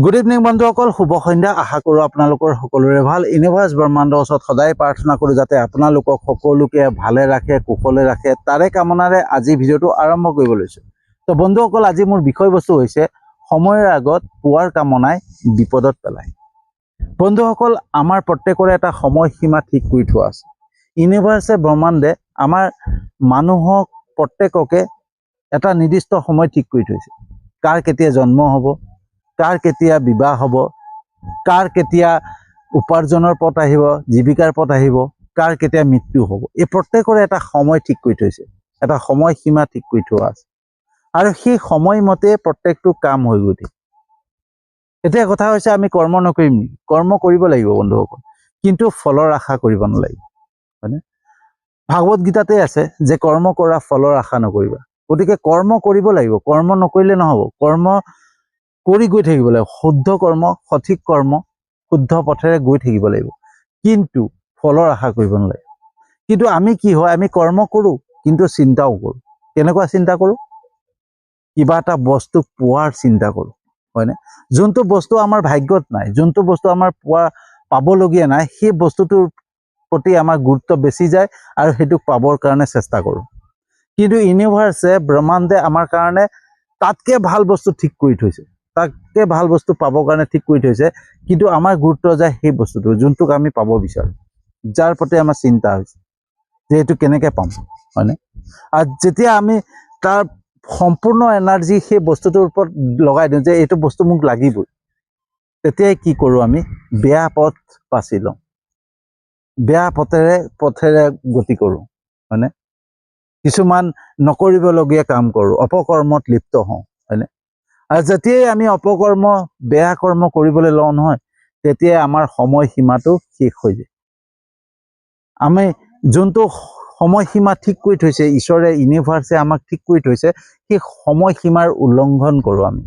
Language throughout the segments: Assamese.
গুড ইভিনিং বন্ধুসকল, শুভ সন্ধ্যা। আশা কৰোঁ আপোনালোকৰ সকলোৰে ভাল। ইউনিভাৰ্ছ ব্ৰহ্মাণ্ডৰ ওচৰত সদায় প্ৰাৰ্থনা কৰোঁ যাতে আপোনালোকক সকলোকে ভালে ৰাখে, কুশলে ৰাখে। তাৰে কামনাৰে আজি ভিডিঅ'টো আৰম্ভ কৰিব লৈছোঁ। তো বন্ধুসকল, আজি মোৰ বিষয়বস্তু হৈছে সময়ৰ আগত পোৱাৰ কামনাই বিপদত পেলায়। বন্ধুসকল, আমাৰ প্ৰত্যেকৰে এটা সময়সীমা ঠিক কৰি থোৱা আছে। ইউনিভাৰ্ছে ব্ৰহ্মাণ্ডে আমাৰ মানুহক প্ৰত্যেককে এটা নিৰ্দিষ্ট সময় ঠিক কৰি থৈছে। কাৰ কেতিয়া জন্ম হ'ব, কাৰ কেতিয়া বিবাহ হ'ব, কাৰ কেতিয়া উপাৰ্জনৰ পথ আহিব, জীৱিকাৰ পথ আহিব, কাৰ কেতিয়া মৃত্যু হ'ব। এই প্ৰত্যেকৰে এটা সময় ঠিক কৰি থৈছে, এটা সময়সীমা ঠিক কৰি থোৱা আছে। আৰু সেই সময়মতে প্ৰত্যেকটো কাম হৈ গৈ থাকে। এতিয়া কথা হৈছে, আমি কৰ্ম নকৰিম নেকি? কৰ্ম কৰিব লাগিব বন্ধুসকল, কিন্তু ফলৰ আশা কৰিব নালাগিব, হয়নে? ভাগৱত গীতাতে আছে যে কৰ্ম কৰা ফলৰ আশা নকৰিবা। গতিকে কৰ্ম কৰিব লাগিব, কৰ্ম নকৰিলে নহ'ব। কৰ্ম কৰি গৈ থাকিব লাগিব, শুদ্ধ কৰ্ম, সঠিক কৰ্ম, শুদ্ধ পথেৰে গৈ থাকিব লাগিব, কিন্তু ফলৰ আশা কৰিব নালাগে। কিন্তু আমি কি হয়, আমি কৰ্ম কৰোঁ কিন্তু চিন্তাও কৰোঁ। কেনেকুৱা চিন্তা কৰোঁ? কিবা এটা বস্তু পোৱাৰ চিন্তা কৰোঁ, হয়নে? যোনটো বস্তু আমাৰ ভাগ্যত নাই, যোনটো বস্তু আমাৰ পাবলগীয়া নাই, সেই বস্তুটোৰ প্ৰতি আমাৰ গুৰুত্ব বেছি যায় আৰু সেইটোক পাবৰ কাৰণে চেষ্টা কৰোঁ। কিন্তু ইউনিভাৰ্ছে, ব্ৰহ্মাণ্ডে আমাৰ কাৰণে তাতকৈ ভাল বস্তু ঠিক কৰি থৈছে, তাতকৈ ভাল বস্তু পাবৰ কাৰণে ঠিক কৰি থৈছে, কিন্তু আমাৰ গুৰুত্ব যায় সেই বস্তুটো যোনটোক আমি পাব বিচাৰোঁ, যাৰ প্ৰতি আমাৰ চিন্তা হৈছে যে এইটো কেনেকৈ পাম, হয়নে? আৰু যেতিয়া আমি তাৰ সম্পূৰ্ণ এনাৰ্জি সেই বস্তুটোৰ ওপৰত লগাই দিওঁ যে এইটো বস্তু মোক লাগিবই, তেতিয়াই কি কৰোঁ, আমি বেয়া পথ বাছি লওঁ, বেয়া পথেৰে গতি কৰোঁ, হয়নে? কিছুমান নকৰিবলগীয়া কাম কৰোঁ, অপকৰ্মত লিপ্ত হওঁ, হয়নে? আৰু যেতিয়াই আমি অপকৰ্ম, বেয়া কৰ্ম কৰিবলৈ লওঁ নহয়, তেতিয়াই আমাৰ সময়সীমাটো শেষ হৈ যায়। আমি যোনটো সময়সীমা ঠিক কৰি থৈছে ঈশ্বৰে, ইউনিভাৰ্ছে আমাক ঠিক কৰি থৈছে, সেই সময়সীমাৰ উলংঘন কৰোঁ আমি,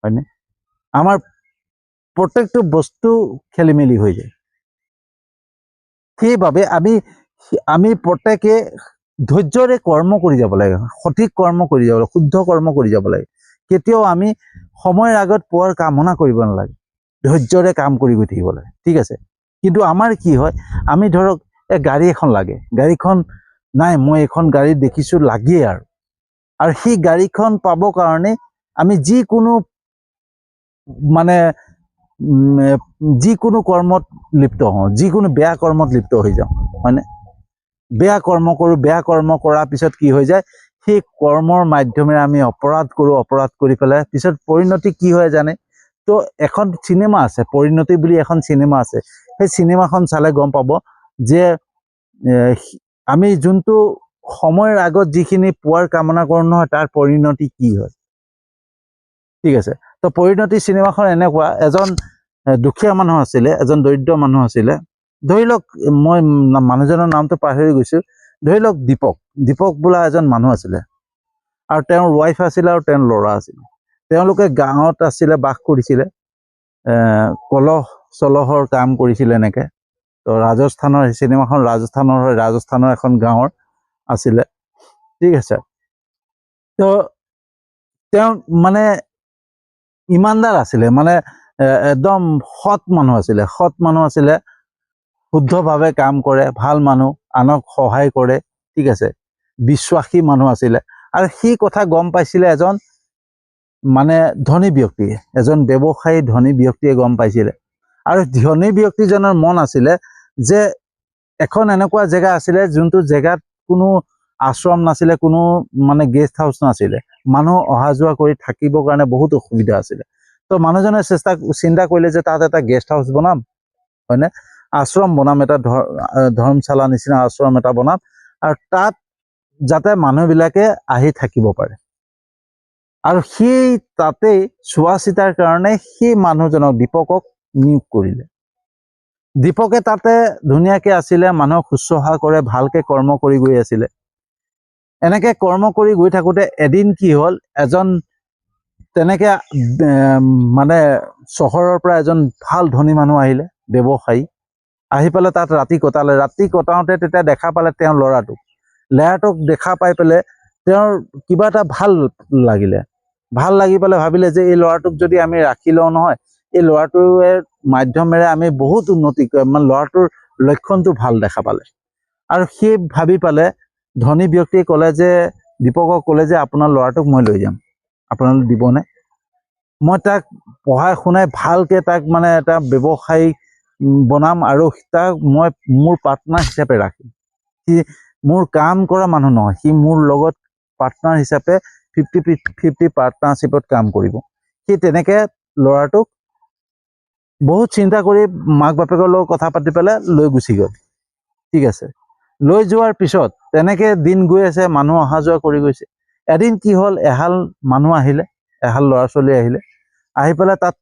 হয়নে? আমাৰ প্ৰত্যেকটো বস্তু খেলি মেলি হৈ যায়। সেইবাবে আমি প্ৰত্যেকে ধৈৰ্যৰে কৰ্ম কৰি যাব লাগে, সঠিক কৰ্ম কৰি যাব লাগে, শুদ্ধ কৰ্ম কৰি যাব লাগে। কেতিয়াও আমি সময়ৰ আগত পোৱাৰ কামনা কৰিব নালাগে, ধৈৰ্যৰে কাম কৰি গৈ থাকিব লাগে, ঠিক আছে? কিন্তু আমাৰ কি হয়, আমি ধৰক গাড়ী এখন লাগে, গাড়ীখন নাই, মই এখন গাড়ী দেখিছোঁ লাগেই, আৰু সেই গাড়ীখন পাবৰ কাৰণে আমি যিকোনো কৰ্মত লিপ্ত হওঁ, যিকোনো বেয়া কৰ্মত লিপ্ত হৈ যাওঁ, হয়নে? বেয়া কৰ্ম কৰোঁ, বেয়া কৰ্ম কৰাৰ পিছত কি হৈ যায়, সেই কৰ্মৰ মাধ্যমেৰে আমি অপৰাধ কৰোঁ, অপৰাধ কৰি পেলাই পিছত পৰিণতি কি হয় জানে? তো এখন চিনেমা আছে, পৰিণতি বুলি এখন চিনেমা আছে। সেই চিনেমাখন চালে গম পাব যে আমি যোনটো সময়ৰ আগত যিখিনি পোৱাৰ কামনা কৰোঁ নহয়, তাৰ পৰিণতি কি হয়, ঠিক আছে? তো পৰিণতি চিনেমাখন এনেকুৱা, এজন দুখীয়া মানুহ আছিলে, এজন দৰিদ্ৰ মানুহ আছিলে। ধৰি লওক, মই মানুহজনৰ নামটো পাহৰি গৈছোঁ, ধৰি লওক দীপক বোলা এজন মানুহ আছিলে, আৰু তেওঁৰ ৱাইফ আছিলে আৰু তেওঁৰ ল'ৰা আছিলে। তেওঁলোকে গাঁৱত আছিলে, বাস কৰিছিলে, কলহ চলহৰ কাম কৰিছিলে এনেকৈ। তো ৰাজস্থানৰ, চিনেমাখন ৰাজস্থানৰ হয়, ৰাজস্থানৰ এখন গাঁৱৰ আছিলে, ঠিক আছে? তো তেওঁ মানে ইমানদাৰ আছিলে, একদম সৎ মানুহ আছিলে, শুদ্ধভাৱে কাম কৰে, ভাল মানুহ, আনক সহায় কৰে, ঠিক আছে? বিশ্বাসী মানুহ আছিলে। আৰু সেই কথা গম পাইছিলে এজন ধনী ব্যক্তিয়ে, এজন ব্যৱসায়ী ধনী ব্যক্তিয়ে গম পাইছিলে। আৰু ধনী ব্যক্তিজনৰ মন আছিলে যে এখন এনেকুৱা জেগা আছিলে, যোনটো জেগাত কোনো আশ্ৰম নাছিলে, কোনো গেষ্ট হাউচ নাছিলে, মানুহ অহা যোৱা কৰি থাকিবৰ কাৰণে বহুত অসুবিধা আছিলে। তো মানুহজনে চিন্তা কৰিলে যে তাত এটা গেষ্ট হাউচ বনাম, হয়নে? আশ্ৰম বনাম, এটা ধৰ্মশালা নিচিনা আশ্ৰম এটা বনাম, আৰু তাত যাতে মানুহবিলাকে আহি থাকিব পাৰে। আৰু সেই তাতেই চোৱা চিতাৰ কাৰণে সেই মানুহজনক, দীপকক নিয়োগ কৰিলে। দীপকে তাতে ধুনীয়াকৈ আছিলে, মানুহক শুশ্ৰূষা কৰে, ভালকৈ কৰ্ম কৰি গৈ আছিলে। এনেকৈ কৰ্ম কৰি গৈ থাকোঁতে এদিন কি হ'ল, এজন তেনেকৈ চহৰৰ পৰা এজন ভাল ধনী মানুহ আহিলে, ব্যৱসায়ী, আহি পেলাই তাত ৰাতি কটালে। ৰাতি কটাওঁতে তেতিয়া দেখা পালে তেওঁৰ ল'ৰাটোক দেখা পাই পেলাই তেওঁৰ কিবা এটা ভাল লাগিলে। ভাল লাগি পেলাই ভাবিলে যে এই ল'ৰাটোক যদি আমি ৰাখি লওঁ নহয়, এই ল'ৰাটোৰ মাধ্যমেৰে আমি বহুত উন্নতি কৰিম, মানে ল'ৰাটোৰ লক্ষণটো ভাল দেখা পালে। আৰু সেই ভাবি পালে ধনী ব্যক্তিয়ে ক'লে যে, দীপকক ক'লে যে আপোনাৰ ল'ৰাটোক মই লৈ যাম, আপোনালোক দিবনে? মই তাক পঢ়াই শুনাই ভালকে তাক মানে এটা ব্যৱসায়ী বনাম আৰু তাক মই মোৰ পাৰ্টনাৰ হিচাপে ৰাখিম। সি মোৰ কাম কৰা মানুহ নহয়, সি মোৰ লগত পাৰ্টনাৰ হিচাপে 50-50 পাৰ্টনাৰশ্বিপত কাম কৰিব। সি তেনেকে ল'ৰাটোক বহুত চিন্তা কৰি মাক বাপেকৰ লগত কথা পাতি পেলাই লৈ গুচি গ'ল। ঠিক আছে, লৈ যোৱাৰ পিছত তেনেকে দিন গৈ আছে, মানুহ অহা যোৱা কৰি গৈছে। এদিন কি হ'ল, এহাল মানুহ আহিলে, এহাল ল'ৰা ছোৱালী আহিলে, আহি পেলাই তাত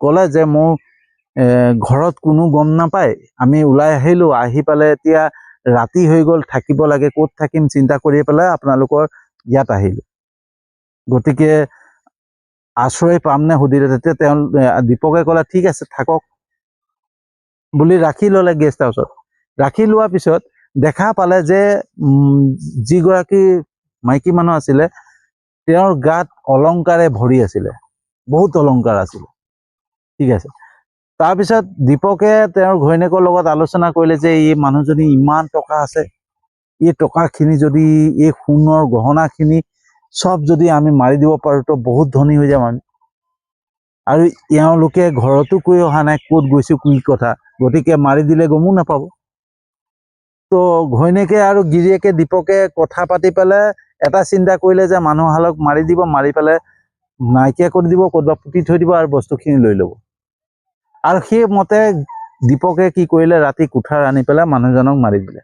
ক'লে যে মোৰ ঘৰত কোনো গম নাপায়, আমি ওলাই আহিলোঁ, আহি পেলাই এতিয়া ৰাতি হৈ গ'ল, থাকিব লাগে, ক'ত থাকিম চিন্তা কৰি পেলাই আপোনালোকৰ ইয়াত আহিলোঁ। গতিকে আশ্ৰয় পামনে সুধিলে। তেতিয়া তেওঁ দীপকে ক'লে ঠিক আছে থাকক বুলি ৰাখি ল'লে গেষ্ট হাউচত। ৰাখি লোৱাৰ পিছত দেখা পালে যে যিগৰাকী মাইকী মানুহ আছিলে তেওঁৰ গাত অলংকাৰে ভৰি আছিলে, বহুত অলংকাৰ আছিলে। ঠিক আছে, তাৰপিছত দীপকে তেওঁৰ ঘৈণীয়েকৰ লগত আলোচনা কৰিলে যে এই মানুহজনী ইমান টকা আছে, এই টকাখিনি যদি এই সোণৰ গহনাখিনি চব যদি আমি মাৰি দিব পাৰোঁ তো বহুত ধনী হৈ যাম আমি। আৰু এওঁলোকে ঘৰতো কৈ অহা নাই ক'ত গৈছোঁ কি কথা, গতিকে মাৰি দিলে গমো নাপাব। তো ঘৈণীয়েকে আৰু গিৰিয়েকে দীপকে কথা পাতি পেলাই এটা চিন্তা কৰিলে যে মানুহহালক মাৰি দিব, মাৰি পেলাই নাইকিয়া কৰি দিব, ক'ৰবাত পুতি থৈ দিব আৰু বস্তুখিনি লৈ ল'ব। আৰু সেইমতে দীপকে কি কৰিলে, ৰাতি কুঠাৰ আনি পেলাই মানুহজনক মাৰি দিলে।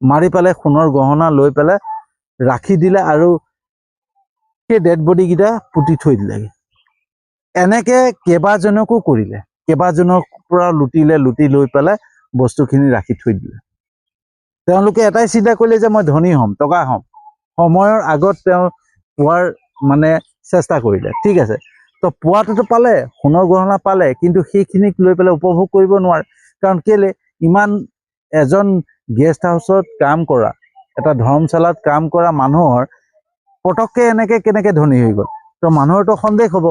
মাৰি পেলাই সোণৰ গহনা লৈ পেলাই ৰাখি দিলে আৰু সেই ডেড বডিকেইটা পুতি থৈ দিলেগৈ। এনেকে কেইবাজনকো কৰিলে, কেইবাজনৰ পৰা লুটিলে, লুটি লৈ পেলাই বস্তুখিনি ৰাখি থৈ দিলে। তেওঁলোকে এটাই চিন্তা কৰিলে যে মই ধনী হ'ম, টকা হ'ম। সময়ৰ আগত তেওঁ পোৱাৰ মানে চেষ্টা কৰিলে। ঠিক আছে, তো পোৱাটোতো পালে, সোণৰ গহনা পালে, কিন্তু সেইখিনিক লৈ পেলাই উপভোগ কৰিব নোৱাৰে। কাৰণ কেলে, ইমান এজন গেষ্ট হাউচত কাম কৰা, এটা ধৰ্মশালাত কাম কৰা মানুহৰ পটককে এনেকে কেনেকে ধনী হৈ গ'ল, তো মানুহৰতো সন্দেহ হ'ব।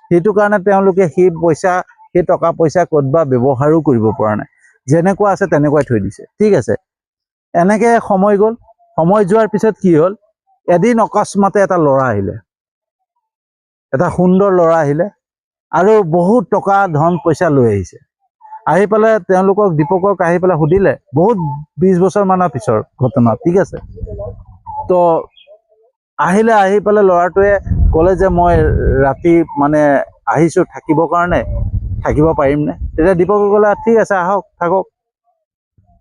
সেইটো কাৰণে তেওঁলোকে সেই পইচা, সেই টকা পইচা ক'তবা ব্যৱহাৰো কৰিব পৰা নাই, যেনেকুৱা আছে তেনেকুৱাই থৈ দিছে। ঠিক আছে, এনেকে সময় গ'ল। সময় যোৱাৰ পিছত কি হ'ল, এদিন অকস্মাতে এটা ল'ৰা আহিলে, এটা সুন্দৰ ল'ৰা আহিলে আৰু বহুত টকা ধন পইচা লৈ আহিছে। আহি পেলাই তেওঁলোকক দীপকক আহি পেলাই সুধিলে, বহুত 20 বছৰ মানৰ পিছৰ ঘটনা। ঠিক আছে, তো আহিলে, আহি পেলাই ল'ৰাটোৱে ক'লে যে মই ৰাতি মানে আহিছোঁ থাকিবৰ কাৰণে, থাকিব পাৰিমনে? তেতিয়া দীপকে ক'লে ঠিক আছে আহক থাকক।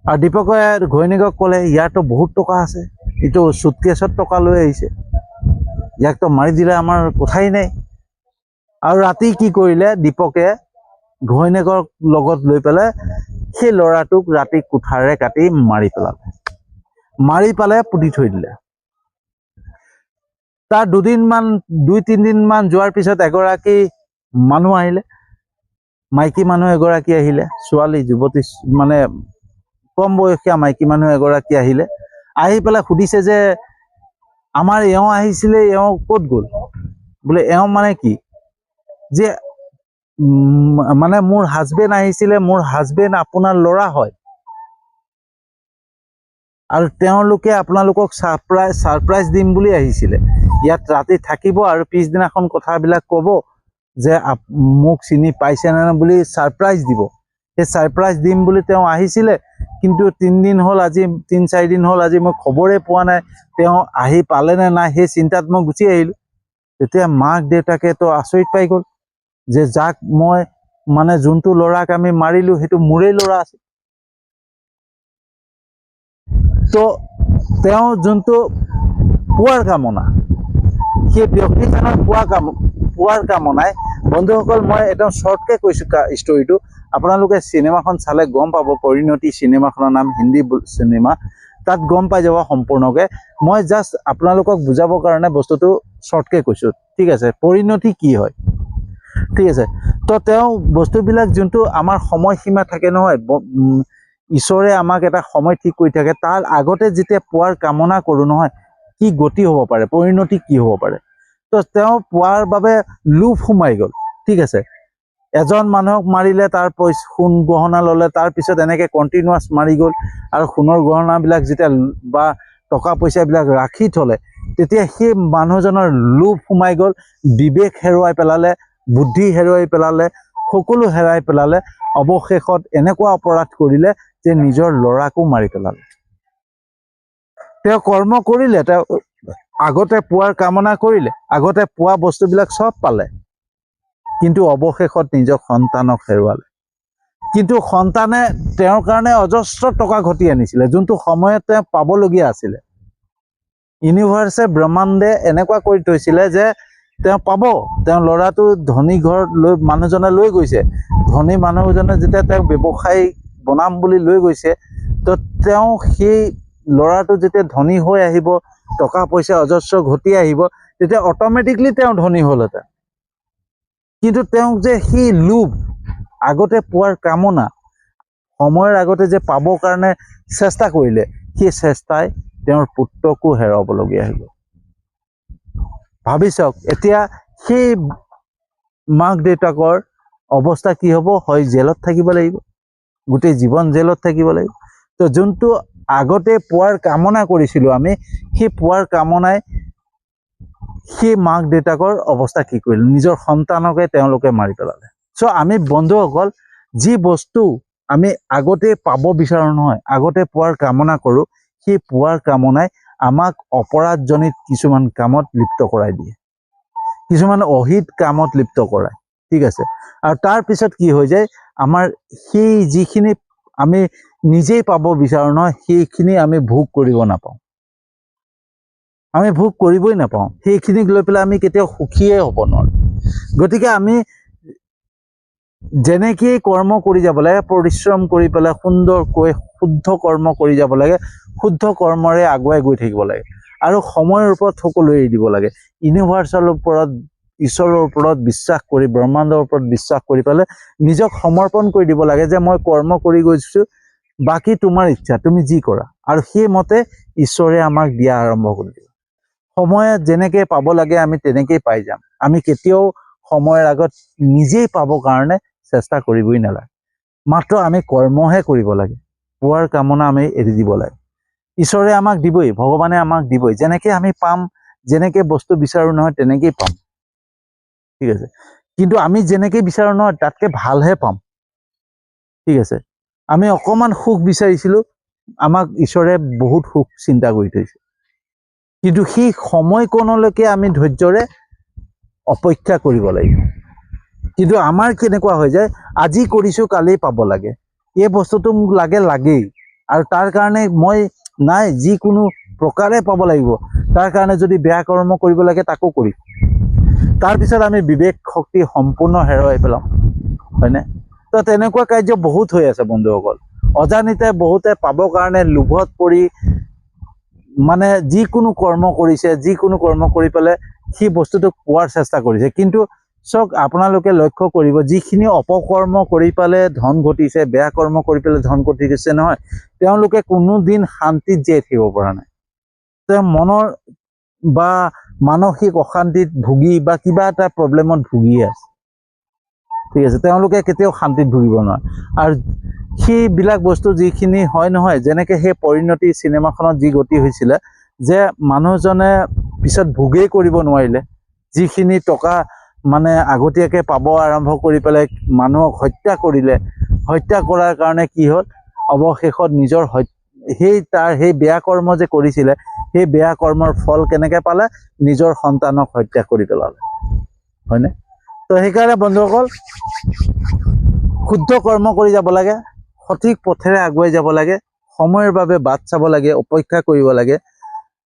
আৰু দীপকে ঘৈণীয়েকক ক'লে ইয়াৰতো বহুত টকা আছে, এইটো চুটকেছত টকা লৈ আহিছে, ইয়াকতো মাৰি দিলে আমাৰ কথাই নাই। আৰু ৰাতি কি কৰিলে, দীপকে ঘৈণীয়েকৰ লগত লৈ পেলাই সেই ল'ৰাটোক ৰাতি কুঠাৰে কাটি মাৰি পেলালে। মাৰি পেলাই পুতি থৈ দিলে। তাৰ 2-3 দিন যোৱাৰ পিছত এগৰাকী মানুহ আহিলে, মাইকী মানুহ এগৰাকী আহিলে, ছোৱালী যুৱতী মানে কম বয়সীয়া মাইকী মানুহ এগৰাকী আহিলে। আহি পেলাই সুধিছে যে আমাৰ এওঁ আহিছিলে, এওঁ ক'ত গ'ল? বোলে এওঁ মানে কি, যে মানে মোৰ হাজবেণ্ড আহিছিলে, মোৰ হাজবেণ্ড আপোনাৰ ল'ৰা হয়, আৰু তেওঁলোকে আপোনালোকক ছাৰপ্ৰাইজ দিম বুলি আহিছিলে। ইয়াত ৰাতি থাকিব আৰু পিছদিনাখন কথাবিলাক ক'ব যে মোক চিনি পাইছে নে বুলি ছাৰপ্ৰাইজ দিব। সেই ছাৰপ্ৰাইজ দিম বুলি তেওঁ আহিছিলে, কিন্তু 3 দিন হ'ল, আজি 3-4 দিন হ'ল, আজি মই খবৰে পোৱা নাই তেওঁ আহি পালে নে নাই। সেই চিন্তাত মই গুচি আহিলোঁ। তেতিয়া মাক দেউতাকেতো আচৰিত পাই গ'ল যে যাক মই মানে যোনটো ল'ৰাক আমি মাৰিলোঁ সেইটো মোৰেই ল'ৰা আছিল। তো তেওঁ যোনটো পোৱাৰ কামনা, সেই ব্যক্তিজনৰ পোৱাৰ কামনাই, বন্ধুসকল মই একদম শ্বৰ্টকৈ কৈছোঁ ষ্টৰিটো, আপোনালোকে চিনেমাখন চালে গম পাব। পৰিণতি চিনেমাখনৰ নাম, হিন্দী চিনেমা, তাত গম পাই যাব সম্পূৰ্ণকৈ। মই জাষ্ট আপোনালোকক বুজাবৰ কাৰণে বস্তুটো শ্বৰ্টকৈ কৈছোঁ। ঠিক আছে, পৰিণতি কি হয়। ঠিক আছে, তো তেওঁ বস্তুবিলাক যোনটো আমাৰ সময়সীমা থাকে নহয়, ঈশ্বৰে আমাক এটা সময় ঠিক কৰি থাকে, তাৰ আগতে যেতিয়া পোৱাৰ কামনা কৰোঁ নহয়, কি গতি হ'ব পাৰে, পৰিণতি কি হ'ব পাৰে। তো তেওঁ পোৱাৰ বাবে লোভ সোমাই গ'ল। ঠিক আছে, এজন মানুহক মাৰিলে, তাৰ সোণ গহনা ল'লে, তাৰপিছত এনেকৈ কণ্টিনিউৱাছ মাৰি গ'ল। আৰু সোণৰ গহনাবিলাক যেতিয়া বা টকা পইচাবিলাক ৰাখি থ'লে, তেতিয়া সেই মানুহজনৰ লোভ সোমাই গ'ল, বিবেক হেৰুৱাই পেলালে, বুদ্ধি হেৰুৱাই পেলালে, সকলো হেৰাই পেলালে। অৱশেষত এনেকুৱা অপৰাধ কৰিলে যে নিজৰ ল'ৰাকো মাৰি পেলালে। তেওঁ কৰ্ম কৰিলে, তেওঁ আগতে পোৱাৰ কামনা কৰিলে, আগতে পোৱা বস্তুবিলাক চব পালে, কিন্তু অৱশেষত নিজৰ সন্তানক হেৰুৱালে। কিন্তু সন্তানে তেওঁৰ কাৰণে অজস্ৰ টকা ঘটি আনিছিলে, যোনটো সময়ত তেওঁ পাবলগীয়া আছিলে। ইউনিভাৰ্ছে, ব্ৰহ্মাণ্ডে এনেকুৱা কৰি থৈছিলে যে তেওঁ পাব। তেওঁ ল'ৰাটো ধনী ঘৰত মানুহজনে লৈ গৈছে। ধনী মানুহজনে যেতিয়া তেওঁক ব্যৱসায়ী বনাম বুলি লৈ গৈছে, তো তেওঁ সেই ল'ৰাটো যেতিয়া ধনী হৈ আহিব, টকা পইচা অজস্ৰ ঘটি আহিব, তেতিয়া অট'মেটিকলি তেওঁ ধনী হ'লহেঁতেন। কিন্তু তেওঁক যে সেই লোভ, আগতে পোৱাৰ কামনা, সময়ৰ আগতে যে পাবৰ কাৰণে চেষ্টা কৰিলে, সেই চেষ্টাই তেওঁৰ পুত্ৰকো হেৰুৱাবলগীয়া হৈ গ'ল। ভাবি চাওক, এতিয়া সেই মাক দেউতাকৰ অৱস্থা কি হ'ব? হয় জেলত থাকিব লাগিব, গোটেই জীৱন জেলত থাকিব লাগিব। তো যোনটো আগতে পোৱাৰ কামনা কৰিছিলোঁ আমি, সেই পোৱাৰ কামনাই সেই মাক দেউতাকৰ অৱস্থা কি কৰিলে? নিজৰ সন্তানকে তেওঁলোকে মাৰি পেলালে। চ' আমি বন্ধুসকল, যি বস্তু আমি আগতে পাব বিচাৰোঁ নহয়, আগতে পোৱাৰ কামনা কৰোঁ, সেই পোৱাৰ কামনাই আমাক অপৰাধজনিত কিছুমান কামত লিপ্ত কৰাই দিয়ে, কিছুমান অহিত কামত লিপ্ত কৰায়। ঠিক আছে, আৰু তাৰপিছত কি হৈ যায়, আমাৰ সেই যিখিনি আমি নিজেই পাব বিচাৰোঁ নহয়, সেইখিনি আমি ভোগ কৰিব নাপাওঁ। আমি ভোগ কৰিবই নাপাওঁ। সেইখিনিক লৈ পেলাই আমি কেতিয়াও সুখীয়ে হ'ব নোৱাৰোঁ। গতিকে আমি যেনেকেই কৰ্ম কৰি যাব লাগে, পৰিশ্ৰম কৰি পেলাই সুন্দৰকৈ শুদ্ধ কৰ্ম কৰি যাব লাগে, শুদ্ধ কৰ্মৰে আগুৱাই গৈ থাকিব লাগে, আৰু সময়ৰ ওপৰত সকলো এৰি দিব লাগে। ইউনিভাৰ্চেলৰ ওপৰত, ঈশ্বৰৰ ওপৰত বিশ্বাস কৰি, ব্ৰহ্মাণ্ডৰ ওপৰত বিশ্বাস কৰি পেলাই নিজক সমৰ্পণ কৰি দিব লাগে যে মই কৰ্ম কৰি গৈছোঁ, বাকী তোমাৰ ইচ্ছা, তুমি যি কৰা। আৰু সেইমতে ঈশ্বৰে আমাক দিয়া আৰম্ভ কৰি দিব। সময়ত যেনেকৈ পাব লাগে আমি তেনেকেই পাই যাম। আমি কেতিয়াও সময়ৰ আগত নিজেই পাবৰ কাৰণে চেষ্টা কৰিবই নালাগে, মাত্ৰ আমি কৰ্মহে কৰিব লাগে। পোৱাৰ কামনা আমি এৰি দিব লাগে। ঈশ্বৰে আমাক দিবই, ভগৱানে আমাক দিবই। যেনেকৈ আমি পাম, যেনেকৈ বস্তু বিচাৰোঁ নহয়, তেনেকেই পাম। ঠিক আছে, কিন্তু আমি যেনেকৈ বিচাৰোঁ নহয়, তাতকৈ ভালহে পাম। ঠিক আছে, আমি অকণমান সুখ বিচাৰিছিলোঁ, আমাক ঈশ্বৰে বহুত সুখ চিন্তা কৰি থৈছে। কিন্তু সেই সময়কণলৈকে আমি ধৈৰ্যৰে অপেক্ষা কৰিব লাগিব। কিন্তু আমাৰ কেনেকুৱা হৈ যায়, আজি কৰিছোঁ কালি পাব লাগে, এই বস্তুটো মোক লাগেই, আৰু তাৰ কাৰণে মই নাই, যিকোনো প্ৰকাৰে পাব লাগিব। তাৰ কাৰণে যদি বেয়া কৰ্ম কৰিব লাগে তাকো কৰিম। তাৰপিছত আমি বিবেক শক্তি সম্পূৰ্ণ হেৰুৱাই পেলাম, হয়নে? তো তেনেকুৱা কাৰ্য বহুত হৈ আছে বন্ধুসকল। অজানিতে বহুতে পাবৰ কাৰণে লোভত পৰি মানে যিকোনো কৰ্ম কৰিছে, যিকোনো কৰ্ম কৰি পেলাই সেই বস্তুটোক পোৱাৰ চেষ্টা কৰিছে। কিন্তু চাওক, আপোনালোকে লক্ষ্য কৰিব, যিখিনি অপকৰ্ম কৰি পেলাই ধন ঘটিছে, বেয়া কৰ্ম কৰি পেলাই ধন ঘটিছে নহয়, তেওঁলোকে কোনোদিন শান্তিত জীয়াই থাকিব পৰা নাই। তেওঁ মনৰ বা মানসিক অশান্তিত ভুগি বা কিবা এটা প্ৰব্লেমত ভুগি আছে। ঠিক আছে, তেওঁলোকে কেতিয়াও শান্তিত ভুগিব নোৱাৰে। আৰু সেইবিলাক বস্তু যিখিনি হয় নহয়, যেনেকৈ সেই পৰিণতি চিনেমাখনত যি গতি হৈছিলে, যে মানুহজনে পিছত ভোগেই কৰিব নোৱাৰিলে, যিখিনি টকা মানে আগতীয়াকৈ পাব আৰম্ভ কৰি পেলাই মানুহক হত্যা কৰিলে। হত্যা কৰাৰ কাৰণে কি হ'ল, অৱশেষত নিজৰ সেই বেয়া কৰ্ম যে কৰিছিলে, সেই বেয়া কৰ্মৰ ফল কেনেকৈ পালে, নিজৰ সন্তানক হত্যা কৰি পেলালে, হয়নে? তো সেইকাৰণে বন্ধুসকল, শুদ্ধ কৰ্ম কৰি যাব লাগে, সঠিক পথেৰে আগুৱাই যাব লাগে, সময়ৰ বাবে বাট চাব লাগে, অপেক্ষা কৰিব লাগে।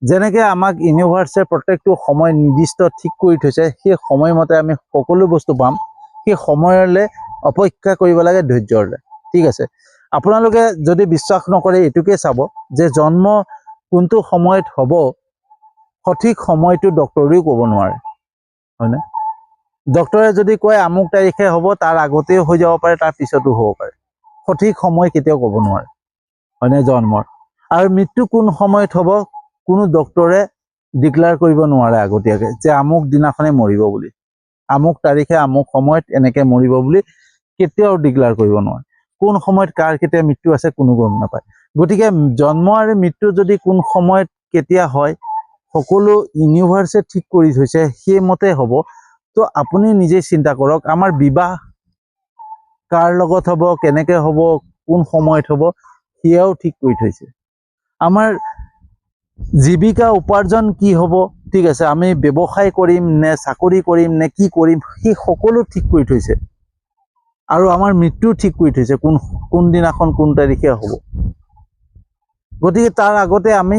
যেনেকৈ আমাক ইউনিভাৰ্ছে প্ৰত্যেকটো সময় নিৰ্দিষ্ট ঠিক কৰি থৈছে, সেই সময়মতে আমি সকলো বস্তু পাম, সেই সময়লৈ অপেক্ষা কৰিব লাগে ধৈৰ্যৰে। ঠিক আছে, আপোনালোকে যদি বিশ্বাস নকৰে, এইটোকে চাব যে জন্ম কোনটো সময়ত হ'ব, সঠিক সময়টো ডক্টৰেও ক'ব নোৱাৰে, হয়নে? ডক্টৰে যদি কয় আমুক তাৰিখে হ'ব, তাৰ আগতেও হৈ যাব পাৰে, তাৰ পিছতো হ'ব পাৰে। সঠিক সময় কেতিয়াও ক'ব নোৱাৰে, হয়নে? জন্মৰ আৰু মৃত্যু কোন সময়ত হ'ব, কোনো ডক্টৰে ডিক্লেয়াৰ কৰিব নোৱাৰে আগতীয়াকৈ যে আমুক দিনাখনে মৰিব বুলি, আমুক তাৰিখে আমুক সময়ত এনেকৈ মৰিব বুলি কেতিয়াও ডিক্লেয়াৰ কৰিব নোৱাৰে। কোন সময়ত কাৰ কেতিয়া মৃত্যু আছে কোনো গম নাপায়। গতিকে জন্ম আৰু মৃত্যু যদি কোন সময়ত কেতিয়া হয় সকলো ইউনিভাৰ্ছে ঠিক কৰি থৈছে, সেইমতে হ'ব। তো আপুনি নিজেই চিন্তা কৰক, আমাৰ বিবাহ কাৰ লগত হ'ব, কেনেকৈ হ'ব, কোন সময়ত হ'ব, সেয়াও ঠিক কৰি থৈছে। আমাৰ জীৱিকা উপাৰ্জন কি হ'ব, ঠিক আছে, আমি ব্যৱসায় কৰিম নে চাকৰি কৰিম নে কি কৰিম, সেই সকলো ঠিক কৰি থৈছে। আৰু আমাৰ মৃত্যু ঠিক কৰি থৈছে, কোনদিনাখন কোন তাৰিখে হ'ব। গতিকে তাৰ আগতে আমি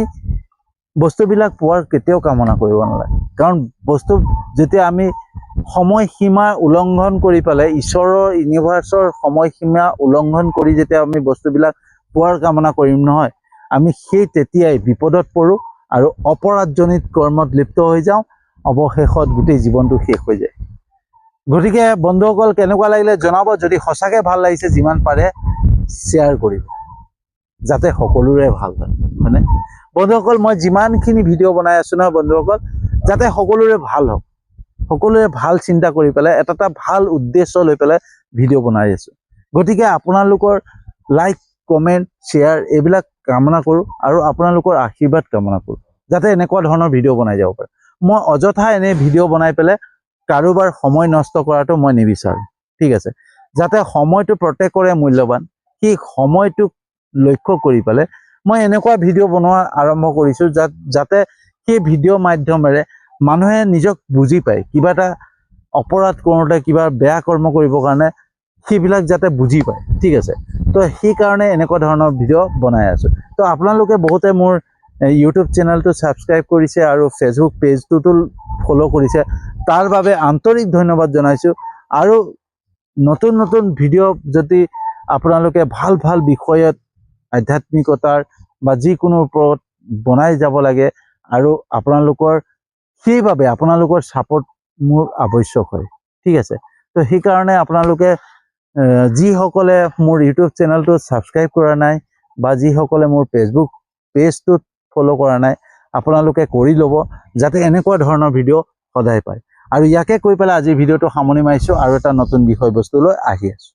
বস্তুবিলাক পোৱাৰ কেতিয়াও কামনা কৰিব নালাগে। কাৰণ বস্তু যেতিয়া আমি সময়সীমা উলংঘন কৰি পেলাই, ঈশ্বৰৰ ইউনিভাৰ্চৰ সময়সীমা উলংঘন কৰি যেতিয়া আমি বস্তুবিলাক পোৱাৰ কামনা কৰিম নহয়, আমি সেই তেতিয়াই বিপদত পৰোঁ আৰু অপৰাধজনিত কৰ্মত লিপ্ত হৈ যাওঁ। অৱশেষত গোটেই জীৱনটো শেষ হৈ যায়। গতিকে বন্ধুসকল, কেনেকুৱা লাগিলে জনাব। যদি সঁচাকৈ ভাল লাগিছে যিমান পাৰে শ্বেয়াৰ কৰিব, যাতে সকলোৰে ভাল হয়, হয়নে বন্ধুসকল? মই যিমানখিনি ভিডিঅ' বনাই আছোঁ নহয় বন্ধুসকল, যাতে সকলোৰে ভাল হওক, সকলোৰে ভাল চিন্তা কৰি পেলাই এটা ভাল উদ্দেশ্য লৈ পেলাই ভিডিঅ' বনাই আছোঁ। গতিকে আপোনালোকৰ লাইক, কমেণ্ট, শ্বেয়াৰ এইবিলাক কামনা কৰোঁ আৰু আপোনালোকৰ আশীৰ্বাদ কামনা কৰোঁ, যাতে এনেকুৱা ধৰণৰ ভিডিঅ' বনাই যাব পাৰে। মই অযথা এনে ভিডিঅ' বনাই পেলাই কাৰোবাৰ সময় নষ্ট কৰাটো মই নিবিচাৰোঁ, ঠিক আছে? যাতে সময়টো প্ৰত্যেকৰে মূল্যৱান, সেই সময়টোক লক্ষ্য কৰি পেলাই মই এনেকুৱা ভিডিঅ' বনোৱা আৰম্ভ কৰিছোঁ যাতে সেই ভিডিঅ' মাধ্যমেৰে মানুহে নিজক বুজি পায়। কিবা এটা অপৰাধ কৰোঁতে, কিবা বেয়া কৰ্ম কৰিবৰ কাৰণে সেইবিলাক যাতে বুজি পায়, ঠিক আছে? তো সেইকাৰণে এনেকুৱা ধৰণৰ ভিডিঅ' বনাই আছোঁ। তো আপোনালোকে বহুতে মোৰ ইউটিউব চেনেলটো ছাবস্ক্ৰাইব কৰিছে আৰু ফেচবুক পেজটোতো ফ'ল' কৰিছে, তাৰ বাবে আন্তৰিক ধন্যবাদ জনাইছোঁ। আৰু নতুন নতুন ভিডিঅ' যদি আপোনালোকে ভাল ভাল বিষয়ত আধ্যাত্মিকতাৰ বা যিকোনো ওপৰত বনাই যাব লাগে, আৰু সেইবাবে আপোনালোকৰ ছাপোৰ্ট মোৰ আৱশ্যক হয়, ঠিক আছে? তো সেইকাৰণে আপোনালোকে যিসকলে মোৰ ইউটিউব চেনেলটো ছাবস্ক্ৰাইব কৰা নাই বা যিসকলে মোৰ ফেচবুক পেজটোত ফ'ল' কৰা নাই, আপোনালোকে কৰি ল'ব, যাতে এনেকুৱা ধৰণৰ ভিডিঅ' সদায় পায়। আৰু ইয়াকে কৈ পেলাই আজিৰ ভিডিঅ'টো সামৰণি মাৰিছোঁ আৰু এটা নতুন বিষয়বস্তু লৈ আহি আছোঁ।